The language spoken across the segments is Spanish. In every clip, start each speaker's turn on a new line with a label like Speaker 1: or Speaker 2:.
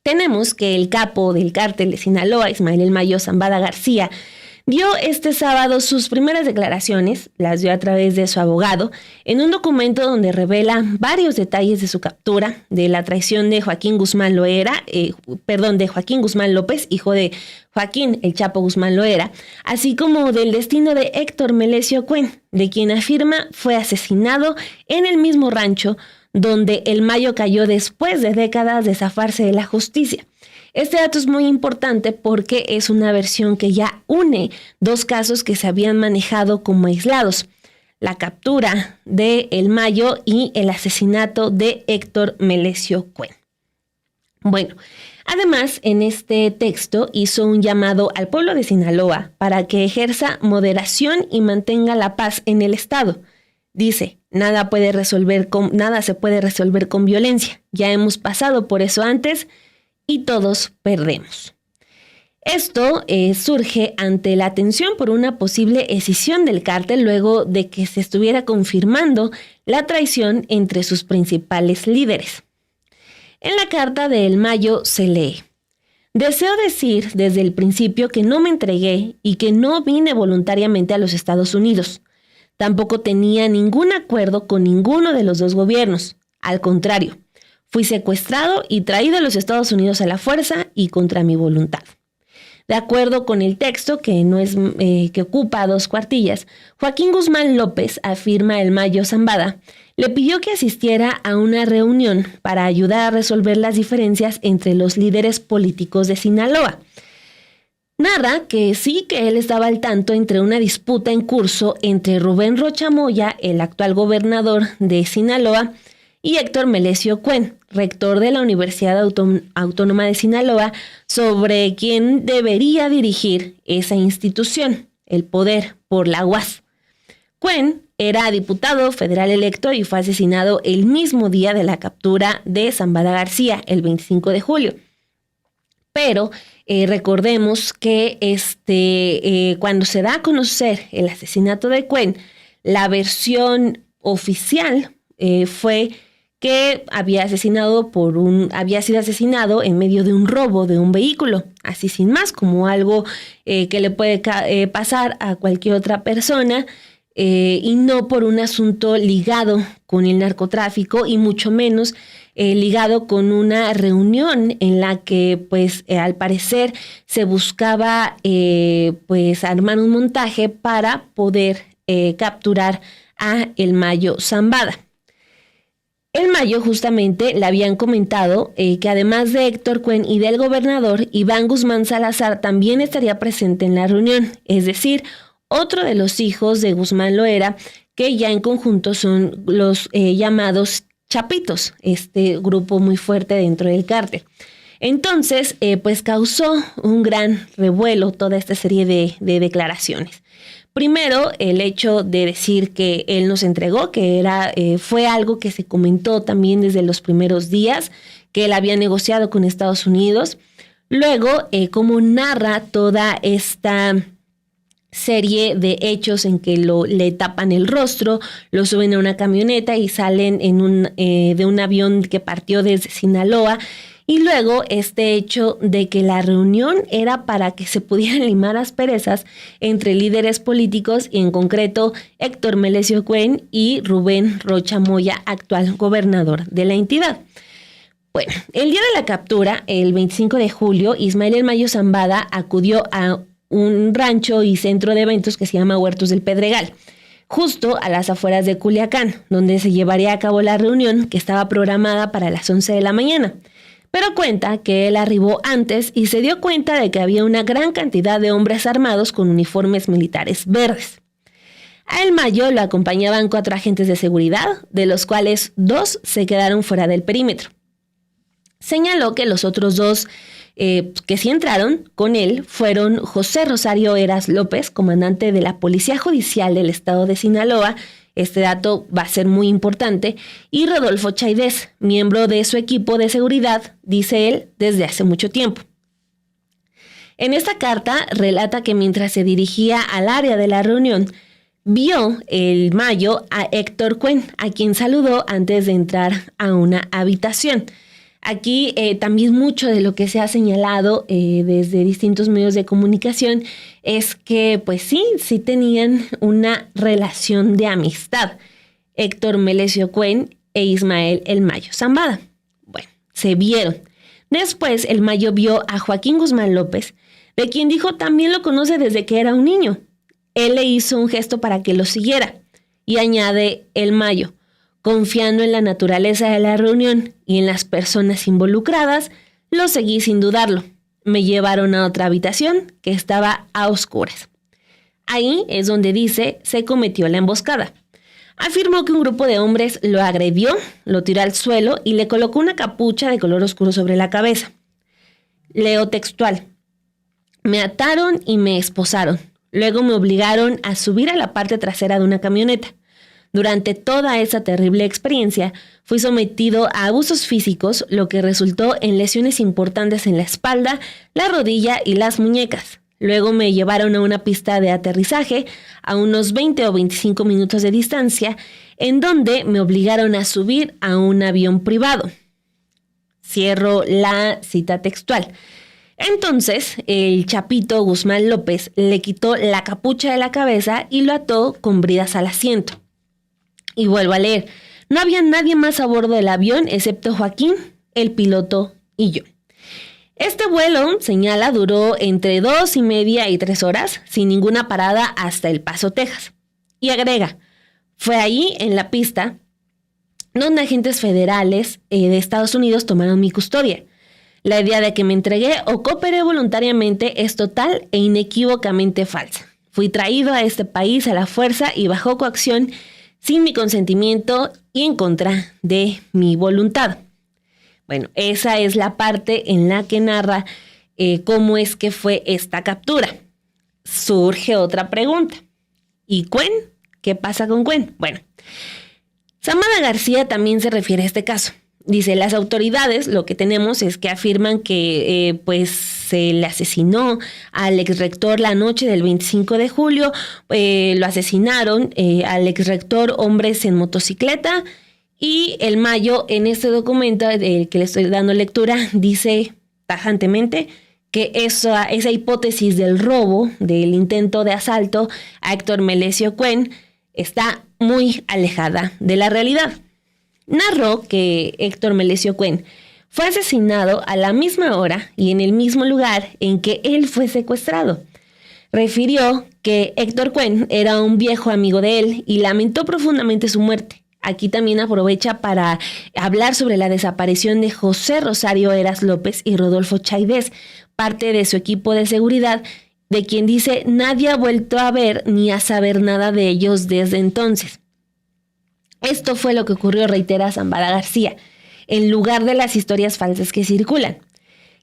Speaker 1: Tenemos que el capo del cártel de Sinaloa, Ismael El Mayo Zambada García, dio este sábado sus primeras declaraciones, las dio a través de su abogado, en un documento donde revela varios detalles de su captura, de la traición de Joaquín Guzmán López, hijo de Joaquín El Chapo Guzmán Loera, así como del destino de Héctor Melesio Cuen, de quien afirma fue asesinado en el mismo rancho donde El Mayo cayó después de décadas de zafarse de la justicia. Este dato es muy importante porque es una versión que ya une dos casos que se habían manejado como aislados: la captura de El Mayo y el asesinato de Héctor Melesio Cuen. Bueno, además, en este texto hizo un llamado al pueblo de Sinaloa para que ejerza moderación y mantenga la paz en el estado. Dice, nada se puede resolver con violencia. Ya hemos pasado por eso antes y todos perdemos. Esto surge ante la atención por una posible escisión del cártel luego de que se estuviera confirmando la traición entre sus principales líderes. En la carta de El Mayo se lee: deseo decir desde el principio que no me entregué y que no vine voluntariamente a los Estados Unidos. Tampoco tenía ningún acuerdo con ninguno de los dos gobiernos. Al contrario, fui secuestrado y traído a los Estados Unidos a la fuerza y contra mi voluntad. De acuerdo con el texto, que ocupa 2 cuartillas, Joaquín Guzmán López, afirma El Mayo Zambada, le pidió que asistiera a una reunión para ayudar a resolver las diferencias entre los líderes políticos de Sinaloa. Narra que sí, que él estaba al tanto entre una disputa en curso entre Rubén Rocha Moya, el actual gobernador de Sinaloa, y Héctor Melesio Cuen, rector de la Universidad Autónoma de Sinaloa, sobre quién debería dirigir esa institución, el poder por la UAS. Cuen era diputado federal electo y fue asesinado el mismo día de la captura de Zambada García, el 25 de julio. Pero recordemos que cuando se da a conocer el asesinato de Cuen, la versión oficial fue que había sido asesinado en medio de un robo de un vehículo, así sin más, como algo que le puede pasar a cualquier otra persona, y no por un asunto ligado con el narcotráfico y mucho menos ligado con una reunión en la que al parecer se buscaba armar un montaje para poder capturar a El Mayo Zambada. El Mayo justamente le habían comentado que además de Héctor Cuen y del gobernador, Iván Guzmán Salazar también estaría presente en la reunión, es decir, otro de los hijos de Guzmán Loera, que ya en conjunto son los llamados Chapitos, este grupo muy fuerte dentro del cártel. Entonces, causó un gran revuelo toda esta serie de declaraciones. Primero, el hecho de decir que él nos entregó, que fue algo que se comentó también desde los primeros días, que él había negociado con Estados Unidos. Luego, cómo narra toda esta serie de hechos en que le tapan el rostro, lo suben a una camioneta y salen de un avión que partió desde Sinaloa. Y luego este hecho de que la reunión era para que se pudieran limar asperezas entre líderes políticos y en concreto Héctor Melesio Cuen y Rubén Rocha Moya, actual gobernador de la entidad. Bueno, el día de la captura, el 25 de julio, Ismael El Mayo Zambada acudió a un rancho y centro de eventos que se llama Huertos del Pedregal, justo a las afueras de Culiacán, donde se llevaría a cabo la reunión que estaba programada para las 11 de la mañana. Pero cuenta que él arribó antes y se dio cuenta de que había una gran cantidad de hombres armados con uniformes militares verdes. A El Mayo lo acompañaban 4 agentes de seguridad, de los cuales 2 se quedaron fuera del perímetro. Señaló que los otros 2 que sí entraron con él fueron José Rosario Heras López, comandante de la Policía Judicial del Estado de Sinaloa. Este dato va a ser muy importante. Y Rodolfo Chaidez, miembro de su equipo de seguridad, dice él, desde hace mucho tiempo. En esta carta relata que mientras se dirigía al área de la reunión, vio El Mayo a Héctor Cuen, a quien saludó antes de entrar a una habitación. Aquí también mucho de lo que se ha señalado desde distintos medios de comunicación es que pues sí tenían una relación de amistad, Héctor Melesio Cuen e Ismael El Mayo Zambada. Bueno, se vieron. Después el Mayo vio a Joaquín Guzmán López, de quien dijo también lo conoce desde que era un niño. Él le hizo un gesto para que lo siguiera y añade el Mayo: confiando en la naturaleza de la reunión y en las personas involucradas, lo seguí sin dudarlo. Me llevaron a otra habitación que estaba a oscuras. Ahí es donde dice se cometió la emboscada. Afirmó que un grupo de hombres lo agredió, lo tiró al suelo y le colocó una capucha de color oscuro sobre la cabeza. Leo textual: me ataron y me esposaron. Luego me obligaron a subir a la parte trasera de una camioneta. Durante toda esa terrible experiencia, fui sometido a abusos físicos, lo que resultó en lesiones importantes en la espalda, la rodilla y las muñecas. Luego me llevaron a una pista de aterrizaje a unos 20 o 25 minutos de distancia, en donde me obligaron a subir a un avión privado. Cierro la cita textual. Entonces, el Chapito Guzmán López le quitó la capucha de la cabeza y lo ató con bridas al asiento. Y vuelvo a leer: no había nadie más a bordo del avión excepto Joaquín, el piloto y yo. Este vuelo, señala, duró entre 2:30 y 3 horas, sin ninguna parada hasta El Paso, Texas. Y agrega: fue ahí, en la pista, donde agentes federales de Estados Unidos tomaron mi custodia. La idea de que me entregué o cooperé voluntariamente es total e inequívocamente falsa. Fui traído a este país a la fuerza y bajo coacción, sin mi consentimiento y en contra de mi voluntad. Bueno, esa es la parte en la que narra cómo es que fue esta captura. Surge otra pregunta. ¿Y Cuen? ¿Qué pasa con Cuen? Bueno, Zambada García también se refiere a este caso. Dice: las autoridades lo que tenemos es que afirman que pues se le asesinó al exrector la noche del 25 de julio, lo asesinaron al exrector hombres en motocicleta, y el Mayo en este documento del que le estoy dando lectura dice tajantemente que esa hipótesis del robo, del intento de asalto a Héctor Melesio Cuen está muy alejada de la realidad. Narró que Héctor Melesio Cuen fue asesinado a la misma hora y en el mismo lugar en que él fue secuestrado. Refirió que Héctor Cuen era un viejo amigo de él y lamentó profundamente su muerte. Aquí también aprovecha para hablar sobre la desaparición de José Rosario Heras López y Rodolfo Chaidez, parte de su equipo de seguridad, de quien dice nadie ha vuelto a ver ni a saber nada de ellos desde entonces. Esto fue lo que ocurrió, reitera Zambada García, en lugar de las historias falsas que circulan.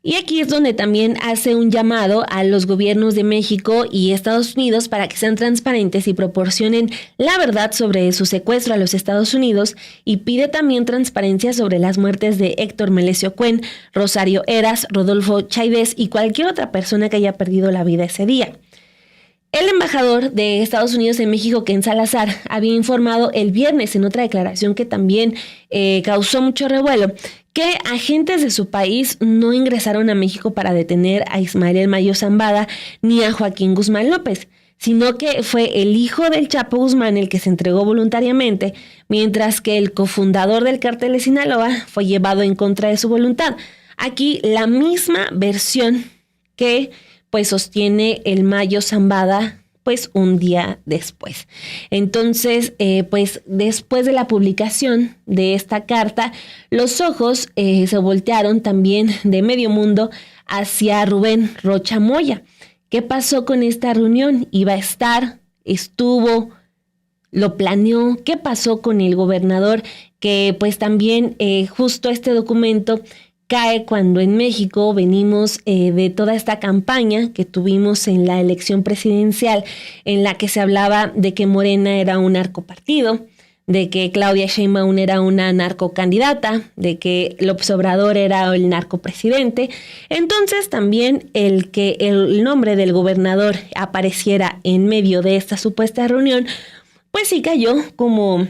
Speaker 1: Y aquí es donde también hace un llamado a los gobiernos de México y Estados Unidos para que sean transparentes y proporcionen la verdad sobre su secuestro a los Estados Unidos, y pide también transparencia sobre las muertes de Héctor Melesio Cuen, Rosario Heras, Rodolfo Chaidez y cualquier otra persona que haya perdido la vida ese día. El embajador de Estados Unidos en México, Ken Salazar, había informado el viernes en otra declaración que también causó mucho revuelo, que agentes de su país no ingresaron a México para detener a Ismael El Mayo Zambada ni a Joaquín Guzmán López, sino que fue el hijo del Chapo Guzmán el que se entregó voluntariamente, mientras que el cofundador del cártel de Sinaloa fue llevado en contra de su voluntad. Aquí la misma versión que pues sostiene el Mayo Zambada pues un día después. Entonces, pues después de la publicación de esta carta, los ojos se voltearon también de medio mundo hacia Rubén Rocha Moya. ¿Qué pasó con esta reunión? ¿Iba a estar? ¿Estuvo? ¿Lo planeó? ¿Qué pasó con el gobernador? Que pues también justo este documento cae cuando en México venimos de toda esta campaña que tuvimos en la elección presidencial, en la que se hablaba de que Morena era un narcopartido, de que Claudia Sheinbaum era una narcocandidata, de que López Obrador era el narcopresidente. Entonces también el que el nombre del gobernador apareciera en medio de esta supuesta reunión, pues sí cayó como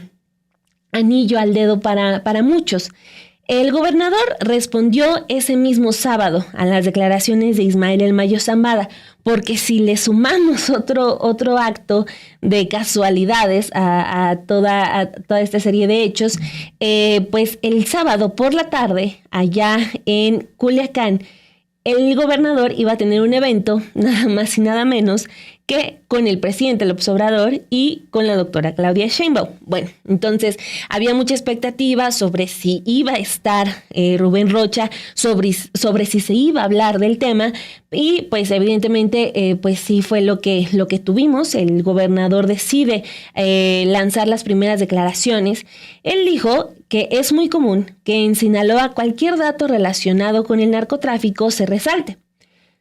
Speaker 1: anillo al dedo para muchos. El gobernador respondió ese mismo sábado a las declaraciones de Ismael El Mayo Zambada, porque si le sumamos otro acto de casualidades a toda esta serie de hechos, pues el sábado por la tarde, allá en Culiacán, el gobernador iba a tener un evento, nada más y nada menos, que con el presidente López Obrador y con la doctora Claudia Sheinbaum. Bueno, entonces había mucha expectativa sobre si iba a estar Rubén Rocha, sobre si se iba a hablar del tema, y pues evidentemente pues sí fue lo que tuvimos. El gobernador decide lanzar las primeras declaraciones. Él dijo que es muy común que en Sinaloa cualquier dato relacionado con el narcotráfico se resalte.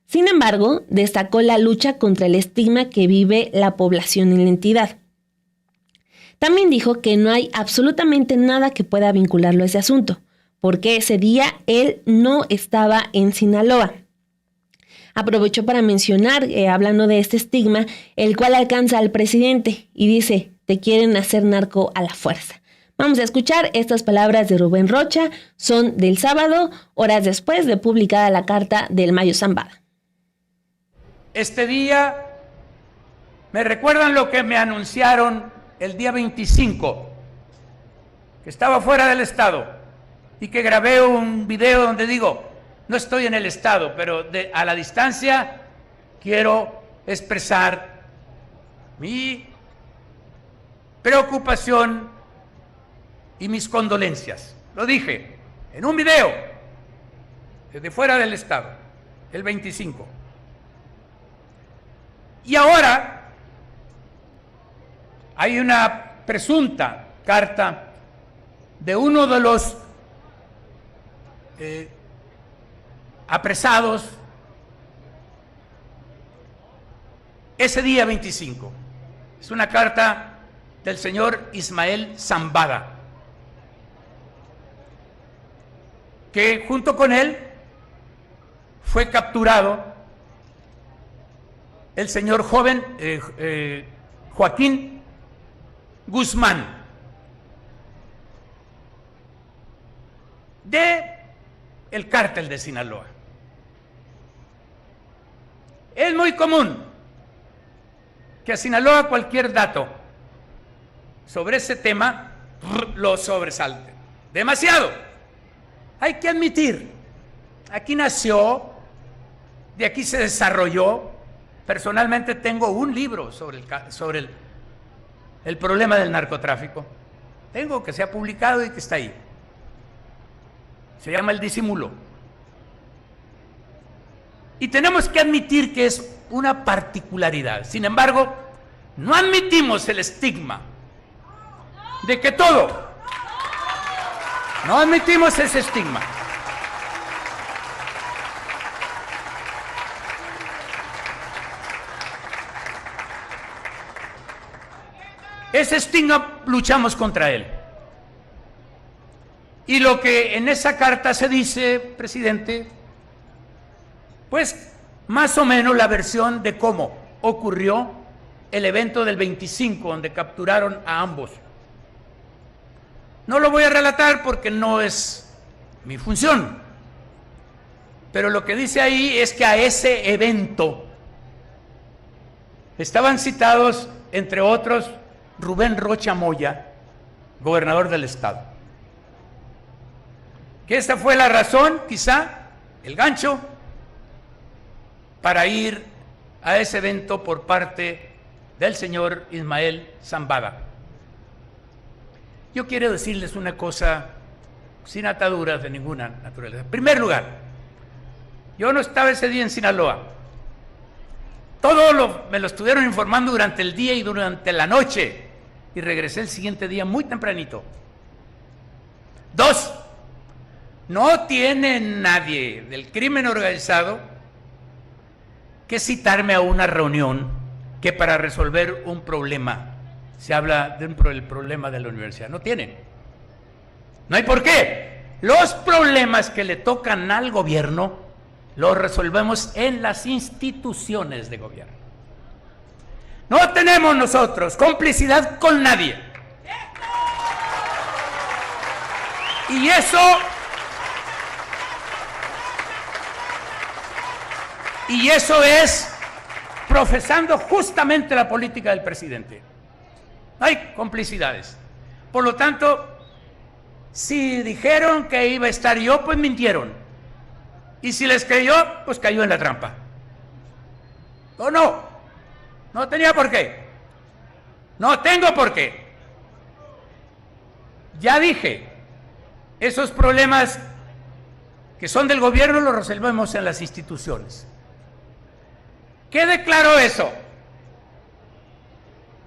Speaker 1: Sin embargo, destacó la lucha contra el estigma que vive la población en la entidad. También dijo que no hay absolutamente nada que pueda vincularlo a ese asunto, porque ese día él no estaba en Sinaloa. Aprovechó para mencionar, hablando de este estigma, el cual alcanza al presidente y dice: te quieren hacer narco a la fuerza. Vamos a escuchar estas palabras de Rubén Rocha, son del sábado, horas después de publicada la carta del Mayo Zambada.
Speaker 2: Este día me recuerdan lo que me anunciaron el día 25, que estaba fuera del estado y que grabé un video donde digo: no estoy en el estado, pero a la distancia quiero expresar mi preocupación y mis condolencias. Lo dije en un video desde fuera del estado, el 25. Y ahora hay una presunta carta de uno de los apresados ese día 25. Es una carta del señor Ismael Zambada, que junto con él fue capturado el señor joven Joaquín Guzmán, de el cártel de Sinaloa. Es muy común que a Sinaloa cualquier dato sobre ese tema lo sobresalte. Demasiado. Hay que admitir, aquí nació, de aquí se desarrolló. Personalmente tengo un libro sobre el problema del narcotráfico. Tengo, que se ha publicado y que está ahí. Se llama El disimulo. Y tenemos que admitir que es una particularidad. Sin embargo, no admitimos el estigma de que todo. No admitimos ese estigma. Ese estigma luchamos contra él. Y lo que en esa carta se dice, presidente, pues más o menos la versión de cómo ocurrió el evento del 25, donde capturaron a ambos. No lo voy a relatar porque no es mi función, pero lo que dice ahí es que a ese evento estaban citados, entre otros, Rubén Rocha Moya, gobernador del estado. Que esa fue la razón, quizá, el gancho, para ir a ese evento por parte del señor Ismael Zambada. Yo quiero decirles una cosa sin ataduras de ninguna naturaleza. En primer lugar, yo no estaba ese día en Sinaloa. Me lo estuvieron informando durante el día y durante la noche, y regresé el siguiente día muy tempranito. 2, no tiene nadie del crimen organizado que citarme a una reunión que para resolver un problema, se habla del problema de la universidad, no tienen. No hay por qué. Los problemas que le tocan al gobierno los resolvemos en las instituciones de gobierno. No tenemos nosotros complicidad con nadie. Y eso Y eso es profesando justamente la política del presidente. No hay complicidades. Por lo tanto, si dijeron que iba a estar yo, pues mintieron. Y si les creyó, pues cayó en la trampa. ¿O no? No tenía por qué. No tengo por qué. Ya dije, esos problemas que son del gobierno los resolvemos en las instituciones. ¿Qué declaró eso?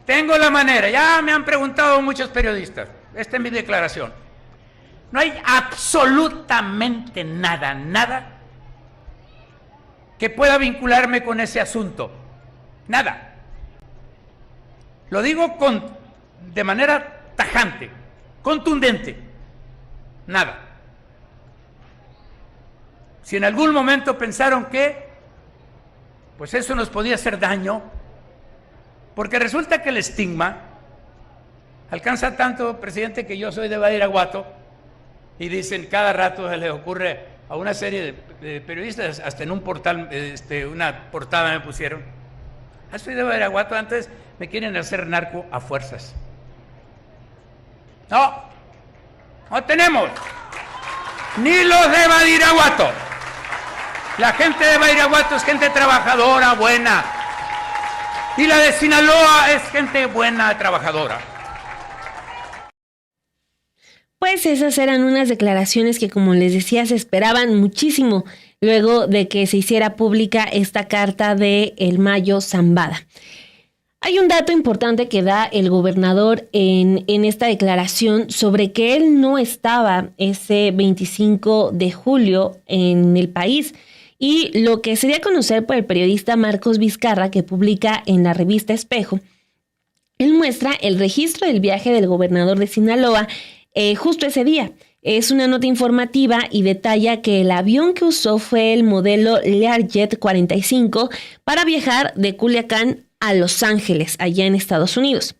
Speaker 2: Tengo la manera, ya me han preguntado muchos periodistas, esta es mi declaración. No hay absolutamente nada que pueda vincularme con ese asunto. Nada. Lo digo de manera tajante, contundente. Nada. Si en algún momento pensaron que pues eso nos podía hacer daño, porque resulta que el estigma alcanza tanto, presidente, que yo soy de Badiraguato, y dicen cada rato se le ocurre a una serie de periodistas, hasta en un portal, una portada me pusieron, soy de Badiraguato, antes me quieren hacer narco a fuerzas. No tenemos ni los de Badiraguato. La gente de Badiraguato es gente trabajadora, buena. Y la de Sinaloa es gente buena, trabajadora.
Speaker 1: Pues esas eran unas declaraciones que, como les decía, se esperaban muchísimo luego de que se hiciera pública esta carta de El Mayo Zambada. Hay un dato importante que da el gobernador en esta declaración sobre que él no estaba ese 25 de julio en el país. Y lo que se dio a conocer por el periodista Marcos Vizcarra, que publica en la revista Espejo, él muestra el registro del viaje del gobernador de Sinaloa justo ese día. Es una nota informativa y detalla que el avión que usó fue el modelo Learjet 45 para viajar de Culiacán a Los Ángeles, allá en Estados Unidos.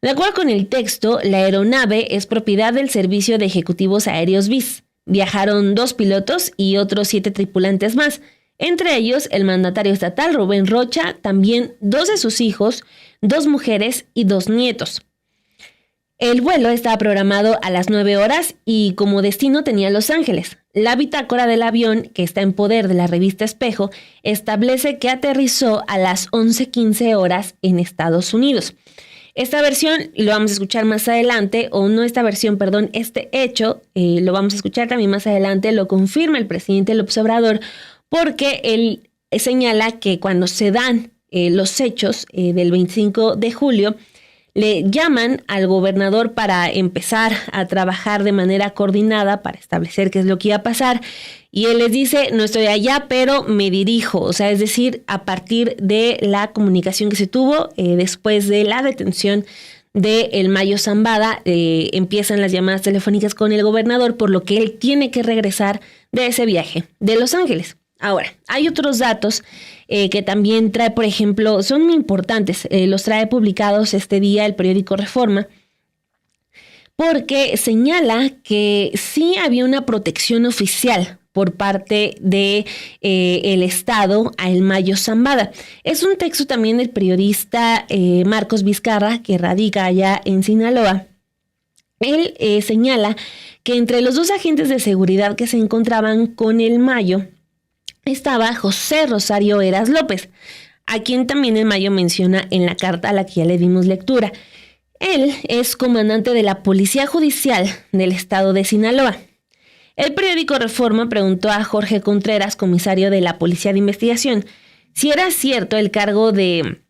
Speaker 1: De acuerdo con el texto, la aeronave es propiedad del Servicio de Ejecutivos Aéreos BIS. Viajaron 2 pilotos y otros 7 tripulantes más, entre ellos el mandatario estatal Rubén Rocha, también 2 de sus hijos, 2 mujeres y 2 nietos. El vuelo estaba programado a las 9 horas y como destino tenía Los Ángeles. La bitácora del avión, que está en poder de la revista Espejo, establece que aterrizó a las 11:15 horas en Estados Unidos. Esta versión lo vamos a escuchar más adelante, o no esta versión, perdón, este hecho lo vamos a escuchar también más adelante, lo confirma el presidente López Obrador, porque él señala que cuando se dan los hechos del 25 de julio, le llaman al gobernador para empezar a trabajar de manera coordinada para establecer qué es lo que iba a pasar. Y él les dice, no estoy allá, pero me dirijo. O sea, es decir, a partir de la comunicación que se tuvo después de la detención de El Mayo Zambada, empiezan las llamadas telefónicas con el gobernador, por lo que él tiene que regresar de ese viaje de Los Ángeles. Ahora, hay otros datos que también trae, por ejemplo, son muy importantes, los trae publicados este día el periódico Reforma, porque señala que sí había una protección oficial por parte de el Estado a El Mayo Zambada. Es un texto también del periodista Marcos Vizcarra, que radica allá en Sinaloa. Él señala que entre los 2 agentes de seguridad que se encontraban con El Mayo estaba José Rosario Heras López, a quien también El Mayo menciona en la carta a la que ya le dimos lectura. Él es comandante de la Policía Judicial del Estado de Sinaloa. El periódico Reforma preguntó a Jorge Contreras, comisario de la Policía de Investigación, si era cierto el cargo de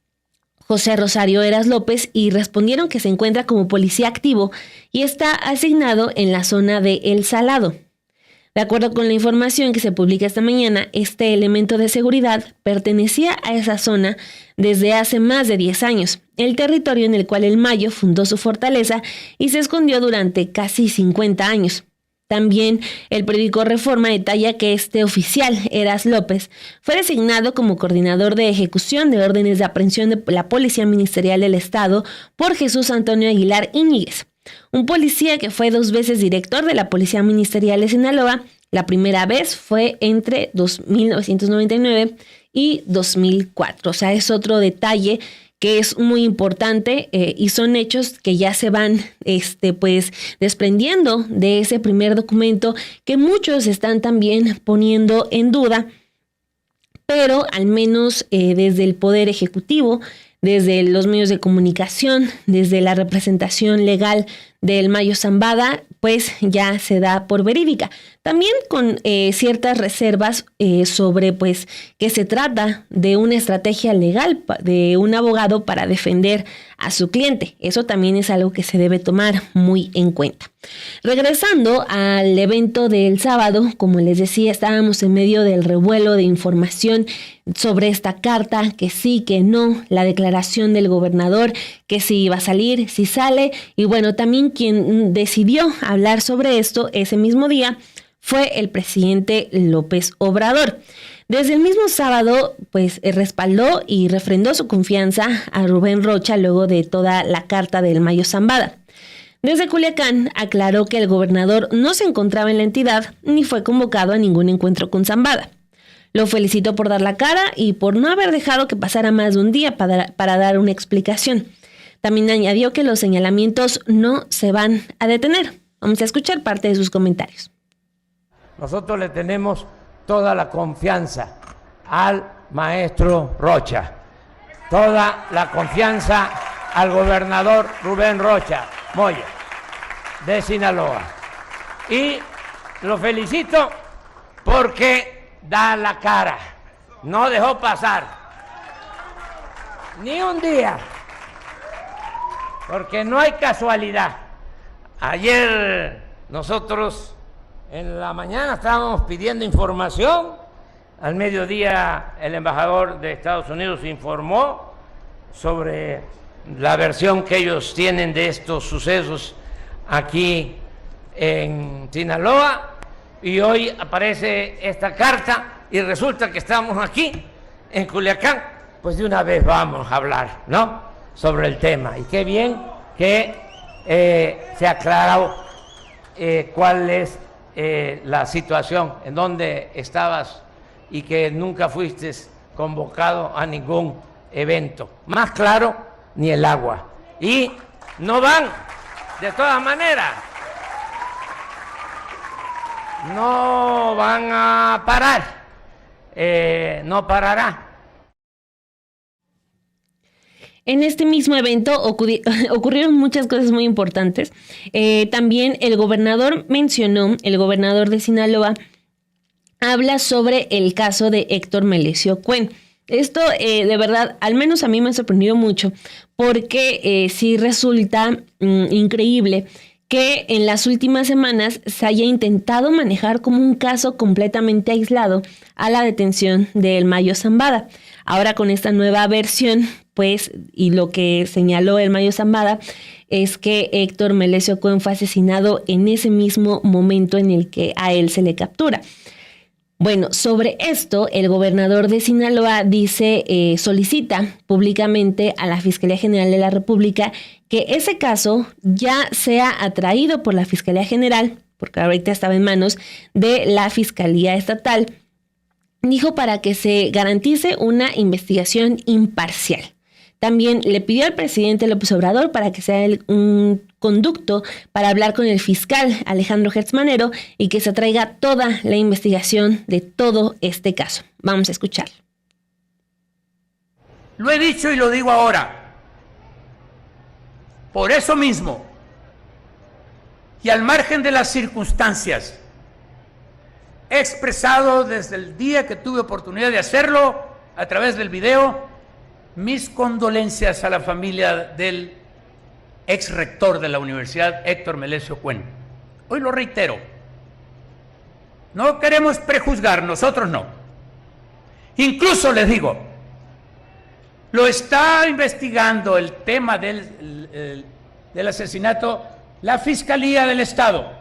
Speaker 1: José Rosario Heras López, y respondieron que se encuentra como policía activo y está asignado en la zona de El Salado. De acuerdo con la información que se publica esta mañana, este elemento de seguridad pertenecía a esa zona desde hace más de 10 años, el territorio en el cual El Mayo fundó su fortaleza y se escondió durante casi 50 años. También el periódico Reforma detalla que este oficial, Heras López, fue designado como coordinador de ejecución de órdenes de aprehensión de la Policía Ministerial del Estado por Jesús Antonio Aguilar Íñiguez, un policía que fue 2 veces director de la Policía Ministerial de Sinaloa, La primera vez fue entre 1999 y 2004. O sea, es otro detalle que es muy importante y son hechos que ya se van pues desprendiendo de ese primer documento que muchos están también poniendo en duda, pero al menos desde el Poder Ejecutivo, desde los medios de comunicación, desde la representación legal del Mayo Zambada, pues ya se da por verídica. También con ciertas reservas sobre pues que se trata de una estrategia legal de un abogado para defender a su cliente. Eso también es algo que se debe tomar muy en cuenta. Regresando al evento del sábado, como les decía, estábamos en medio del revuelo de información sobre esta carta, que sí, que no, la declaración del gobernador, que si iba a salir, si sale, y bueno, también quien decidió hablar sobre esto ese mismo día fue el presidente López Obrador. Desde el mismo sábado, pues respaldó y refrendó su confianza a Rubén Rocha luego de toda la carta del Mayo Zambada. Desde Culiacán aclaró que el gobernador no se encontraba en la entidad ni fue convocado a ningún encuentro con Zambada. Lo felicitó por dar la cara y por no haber dejado que pasara más de un día para dar una explicación. También añadió que los señalamientos no se van a detener. Vamos a escuchar parte de sus comentarios.
Speaker 3: Nosotros le tenemos toda la confianza al maestro Rocha, toda la confianza al gobernador Rubén Rocha Moya de Sinaloa. Y lo felicito porque da la cara, no dejó pasar ni un día, porque no hay casualidad. Ayer nosotros en la mañana estábamos pidiendo información, al mediodía el embajador de Estados Unidos informó sobre la versión que ellos tienen de estos sucesos aquí en Sinaloa, y hoy aparece esta carta y resulta que estamos aquí en Culiacán, pues de una vez vamos a hablar, ¿no?, sobre el tema. Y qué bien que se aclaró cuál es la situación, en donde estabas y que nunca fuiste convocado a ningún evento. Más claro, ni el agua. Y no van, de todas maneras, no van a parar, no parará.
Speaker 1: En este mismo evento ocurrieron muchas cosas muy importantes. También el gobernador de Sinaloa, habla sobre el caso de Héctor Melesio Cuen. Esto de verdad, al menos a mí me ha sorprendido mucho, porque sí resulta increíble que en las últimas semanas se haya intentado manejar como un caso completamente aislado a la detención del Mayo Zambada. Ahora con esta nueva versión, pues, y lo que señaló el Mayo Zambada es que Héctor Melesio Cuen fue asesinado en ese mismo momento en el que a él se le captura. Bueno, sobre esto, el gobernador de Sinaloa dice, solicita públicamente a la Fiscalía General de la República que ese caso ya sea atraído por la Fiscalía General, porque ahorita estaba en manos de la Fiscalía Estatal, dijo, para que se garantice una investigación imparcial. También le pidió al presidente López Obrador para que sea un conducto para hablar con el fiscal Alejandro Gertz Manero y que se traiga toda la investigación de todo este caso. Vamos a escucharlo.
Speaker 2: Lo he dicho y lo digo ahora. Por eso mismo, y al margen de las circunstancias, he expresado desde el día que tuve oportunidad de hacerlo a través del video mis condolencias a la familia del ex rector de la universidad, Héctor Melesio Cuen. Hoy lo reitero, no queremos prejuzgar, nosotros no. Incluso les digo, lo está investigando el tema del asesinato la Fiscalía del Estado.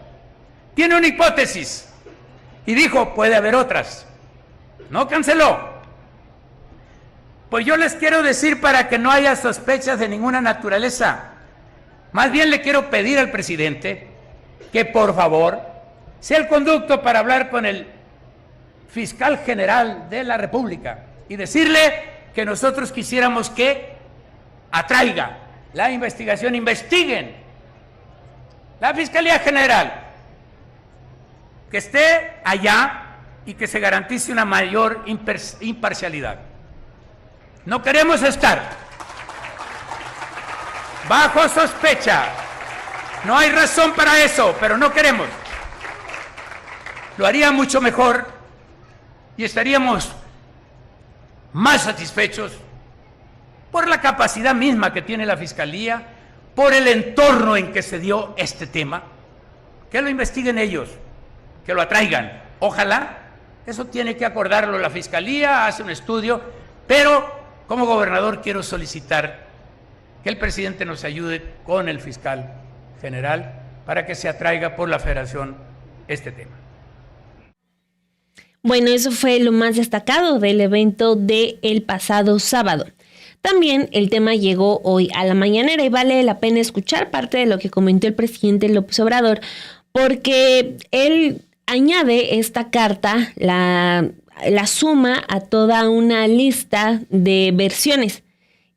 Speaker 2: Tiene una hipótesis y dijo, puede haber otras. No canceló. Pues yo les quiero decir, para que no haya sospechas de ninguna naturaleza, más bien le quiero pedir al presidente que por favor sea el conducto para hablar con el fiscal general de la República y decirle que nosotros quisiéramos que atraiga la investigación, investiguen la Fiscalía General, que esté allá y que se garantice una mayor imparcialidad. No queremos estar bajo sospecha. No hay razón para eso, pero no queremos. Lo haría mucho mejor y estaríamos más satisfechos por la capacidad misma que tiene la Fiscalía, por el entorno en que se dio este tema. Que lo investiguen ellos, que lo atraigan. Ojalá, eso tiene que acordarlo la Fiscalía, hace un estudio, pero como gobernador quiero solicitar que el presidente nos ayude con el fiscal general para que se atraiga por la Federación este tema.
Speaker 1: Bueno, eso fue lo más destacado del evento del pasado sábado. También el tema llegó hoy a la mañanera y vale la pena escuchar parte de lo que comentó el presidente López Obrador, porque él añade esta carta, la suma a toda una lista de versiones.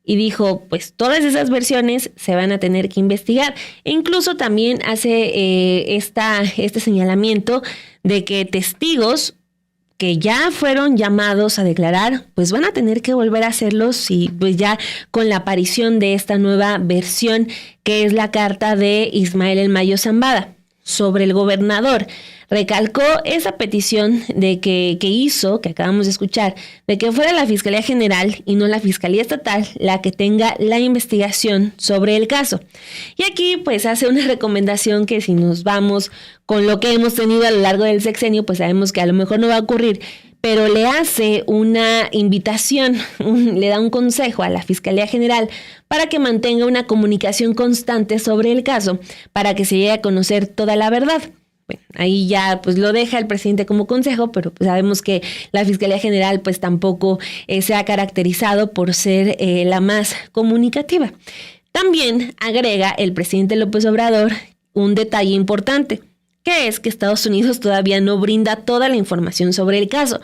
Speaker 1: Y dijo, pues todas esas versiones se van a tener que investigar. E incluso también hace este señalamiento de que testigos que ya fueron llamados a declarar, pues van a tener que volver a hacerlos y pues ya con la aparición de esta nueva versión que es la carta de Ismael El Mayo Zambada sobre el gobernador. Recalcó esa petición de que hizo, que acabamos de escuchar, de que fuera la Fiscalía General y no la Fiscalía Estatal la que tenga la investigación sobre el caso. Y aquí pues hace una recomendación que si nos vamos con lo que hemos tenido a lo largo del sexenio, pues sabemos que a lo mejor no va a ocurrir, pero le hace una invitación, le da un consejo a la Fiscalía General para que mantenga una comunicación constante sobre el caso, para que se llegue a conocer toda la verdad. Bueno, ahí ya pues lo deja el presidente como consejo, pero pues sabemos que la Fiscalía General pues tampoco se ha caracterizado por ser la más comunicativa. También agrega el presidente López Obrador un detalle importante, que es que Estados Unidos todavía no brinda toda la información sobre el caso.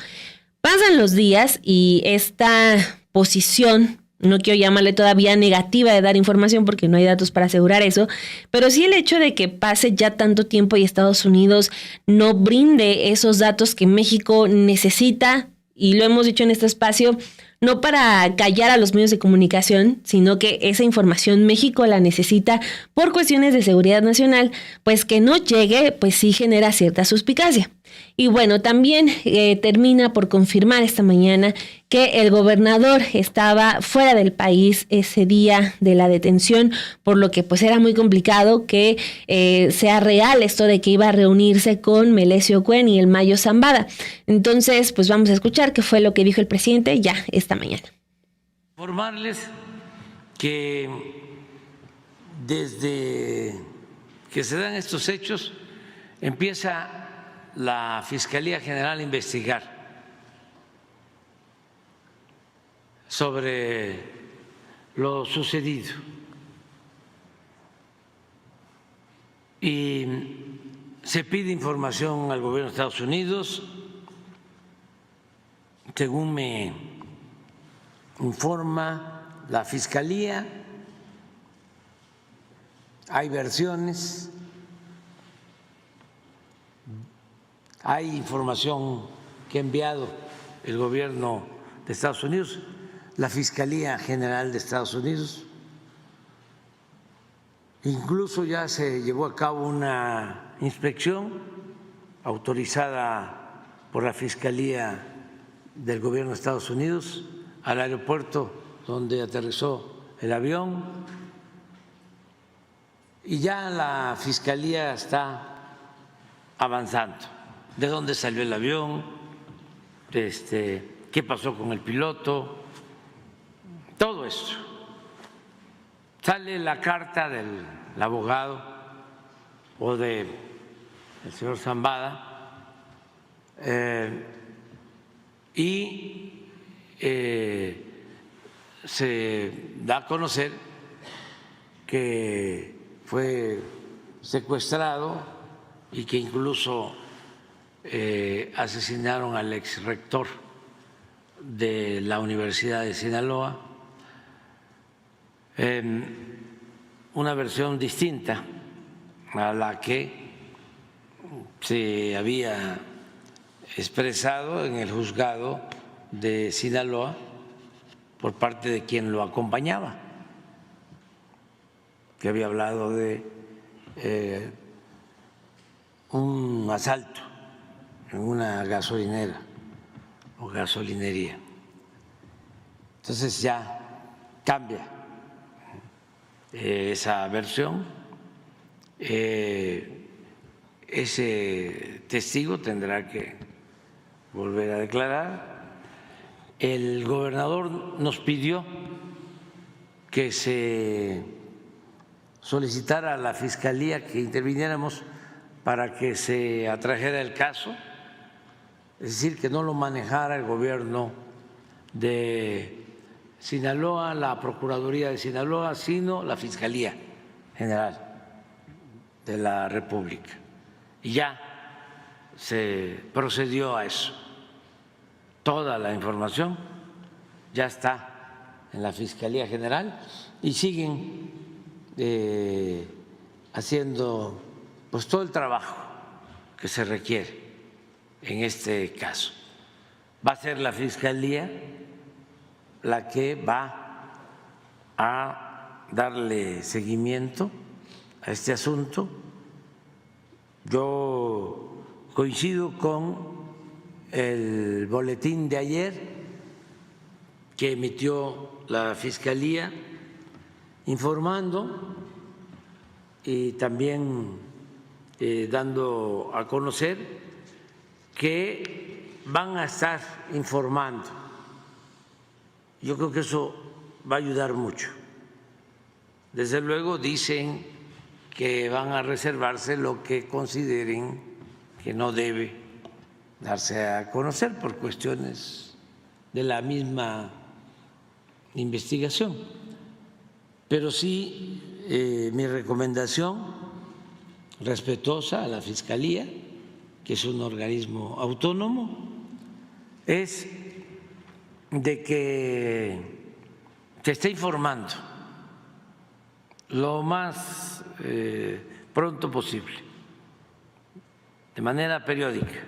Speaker 1: Pasan los días y esta posición, no quiero llamarle todavía negativa de dar información porque no hay datos para asegurar eso, pero sí el hecho de que pase ya tanto tiempo y Estados Unidos no brinde esos datos que México necesita, y lo hemos dicho en este espacio, no para callar a los medios de comunicación, sino que esa información México la necesita por cuestiones de seguridad nacional, pues que no llegue, pues sí genera cierta suspicacia. Y bueno, también termina por confirmar esta mañana que el gobernador estaba fuera del país ese día de la detención, por lo que pues era muy complicado que sea real esto de que iba a reunirse con Melesio Cuen y El Mayo Zambada. Entonces, pues vamos a escuchar qué fue lo que dijo el presidente ya esta mañana.
Speaker 3: Informarles que desde que se dan estos hechos empieza la Fiscalía General a investigar sobre lo sucedido y se pide información al gobierno de Estados Unidos. Según me informa la Fiscalía, hay versiones, hay información que ha enviado el gobierno de Estados Unidos, la Fiscalía General de Estados Unidos. Incluso ya se llevó a cabo una inspección autorizada por la Fiscalía del gobierno de Estados Unidos al aeropuerto donde aterrizó el avión, y ya la Fiscalía está avanzando. ¿De dónde salió el avión? ¿Qué pasó con el piloto? Todo eso. Sale la carta del abogado o del señor Zambada y se da a conocer que fue secuestrado y que incluso
Speaker 4: asesinaron al ex rector de la Universidad de Sinaloa, una versión distinta a la que se había expresado en el juzgado de Sinaloa por parte de quien lo acompañaba, que había hablado de un asalto en una gasolinera o gasolinería. Entonces ya cambia esa versión. Ese testigo tendrá que volver a declarar. El gobernador nos pidió que se solicitara a la Fiscalía que interviniéramos para que se atrajera el caso, es decir, que no lo manejara el gobierno de Sinaloa, la Procuraduría de Sinaloa, sino la Fiscalía General de la República. Y ya se procedió a eso. Toda la información ya está en la Fiscalía General y siguen haciendo pues todo el trabajo que se requiere en este caso. Va a ser la Fiscalía la que va a darle seguimiento a este asunto. Yo coincido con el boletín de ayer que emitió la Fiscalía informando y también dando a conocer que van a estar informando. Yo creo que eso va a ayudar mucho. Desde luego dicen que van a reservarse lo que consideren que no debe darse a conocer por cuestiones de la misma investigación. Pero sí, mi recomendación respetuosa a la Fiscalía, que es un organismo autónomo, es de que se esté informando lo más pronto posible, de manera periódica,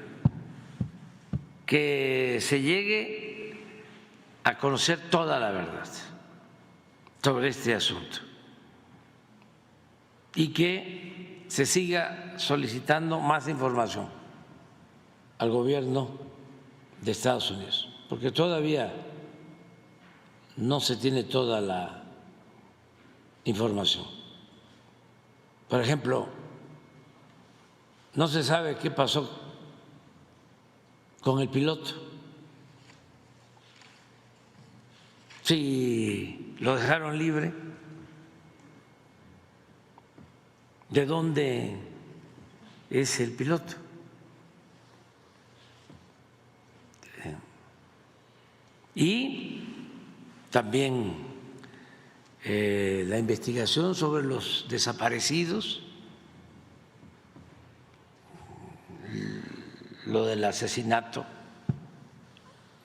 Speaker 4: que se llegue a conocer toda la verdad sobre este asunto y que se siga solicitando más información al gobierno de Estados Unidos, porque todavía no se tiene toda la información. Por ejemplo, no se sabe qué pasó con el piloto, si lo dejaron libre, de dónde es el piloto. Y también la investigación sobre los desaparecidos, lo del asesinato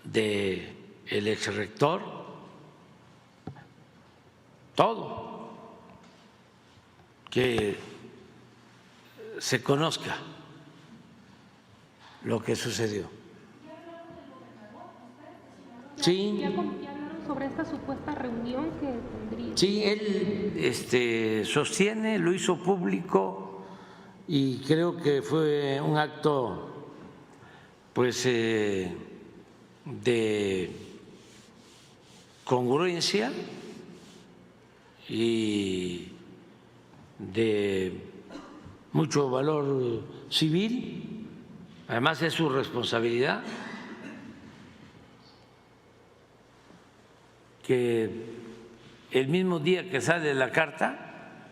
Speaker 4: del exrector, todo, que se conozca lo que sucedió. Sí.
Speaker 5: ¿Ya hablaron sobre esta supuesta reunión que tendría?
Speaker 4: Sí, él sostiene, lo hizo público y creo que fue un acto pues de congruencia y de mucho valor civil, además es su responsabilidad, que el mismo día que sale la carta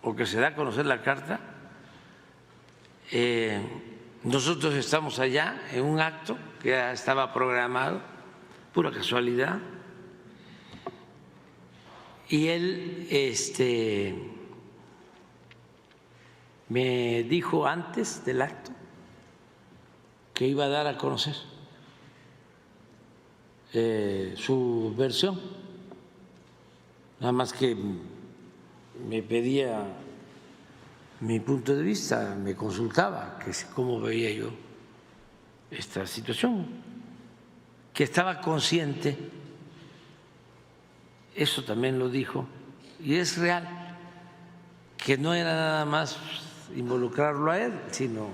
Speaker 4: o que se da a conocer la carta, nosotros estamos allá en un acto que ya estaba programado, pura casualidad, y él me dijo antes del acto que iba a dar a conocer su versión, nada más que me pedía mi punto de vista, me consultaba que cómo veía yo esta situación, que estaba consciente, eso también lo dijo, y es real, que no era nada más involucrarlo a él, sino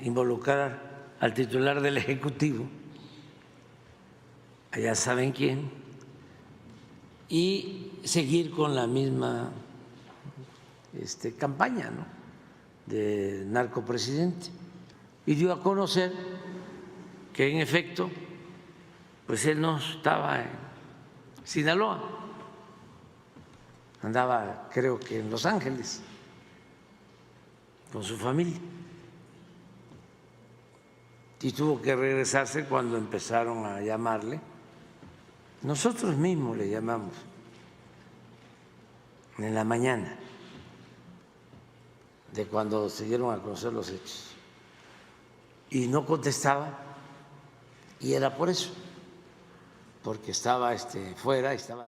Speaker 4: involucrar al titular del Ejecutivo, allá saben quién, y seguir con la misma campaña, ¿no?, de narcopresidente. Y dio a conocer que en efecto pues él no estaba en Sinaloa, andaba creo que en Los Ángeles con su familia y tuvo que regresarse cuando empezaron a llamarle. Nosotros mismos le llamamos en la mañana de cuando se dieron a conocer los hechos y no contestaba, y era por eso, porque estaba fuera y estaba...